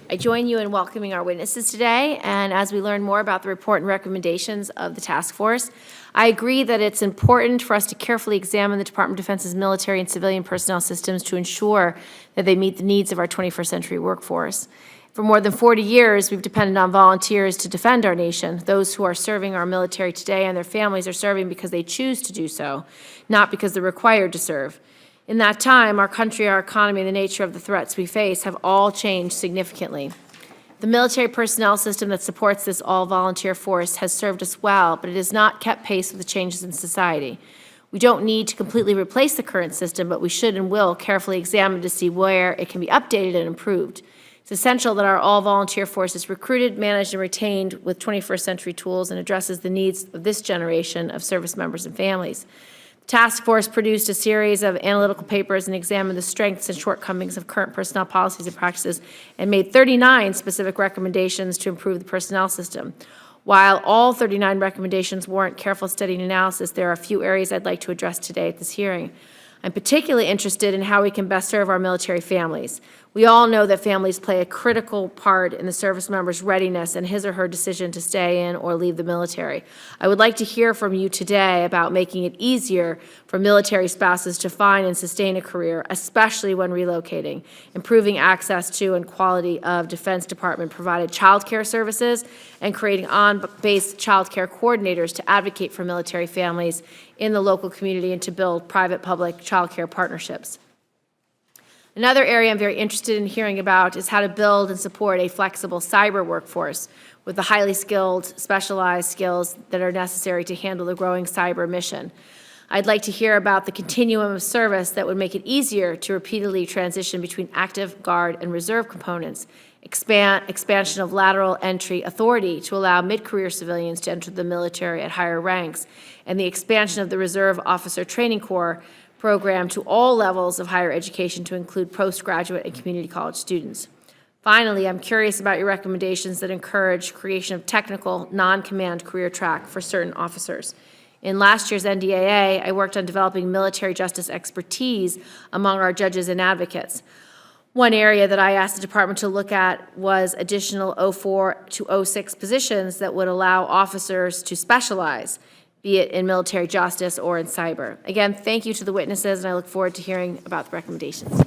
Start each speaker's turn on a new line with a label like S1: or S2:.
S1: I join you in welcoming our witnesses today, and as we learn more about the report and recommendations of the task force, I agree that it's important for us to carefully examine the Department of Defense's military and civilian personnel systems to ensure that they meet the needs of our 21st century workforce. For more than 40 years, we've depended on volunteers to defend our nation. Those who are serving our military today and their families are serving because they choose to do so, not because they're required to serve. In that time, our country, our economy, and the nature of the threats we face have all changed significantly. The military personnel system that supports this all-volunteer force has served us well, but it has not kept pace with the changes in society. We don't need to completely replace the current system, but we should and will carefully examine to see where it can be updated and improved. It's essential that our all-volunteer force is recruited, managed, and retained with 21st century tools and addresses the needs of this generation of service members and families. The task force produced a series of analytical papers and examined the strengths and shortcomings of current personnel policies and practices and made 39 specific recommendations to improve the personnel system. While all 39 recommendations warrant careful study and analysis, there are a few areas I'd like to address today at this hearing. I'm particularly interested in how we can best serve our military families. We all know that families play a critical part in the service member's readiness and his or her decision to stay in or leave the military. I would like to hear from you today about making it easier for military spouses to find and sustain a career, especially when relocating, improving access to and quality of Defense Department provided child care services, and creating on-base child care coordinators to advocate for military families in the local community and to build private-public child care partnerships. Another area I'm very interested in hearing about is how to build and support a flexible cyber workforce with the highly skilled, specialized skills that are necessary to handle the growing cyber mission. I'd like to hear about the continuum of service that would make it easier to repeatedly transition between active, guard, and reserve components, expansion of lateral entry authority to allow mid-career civilians to enter the military at higher ranks, and the expansion of the Reserve Officer Training Corps program to all levels of higher education to include postgraduate and community college students. Finally, I'm curious about your recommendations that encourage creation of technical, non-command career track for certain officers. In last year's NDAA, I worked on developing military justice expertise among our judges and advocates. One area that I asked the department to look at was additional 04 to 06 positions that would allow officers to specialize, be it in military justice or in cyber. Again, thank you to the witnesses, and I look forward to hearing about the recommendations.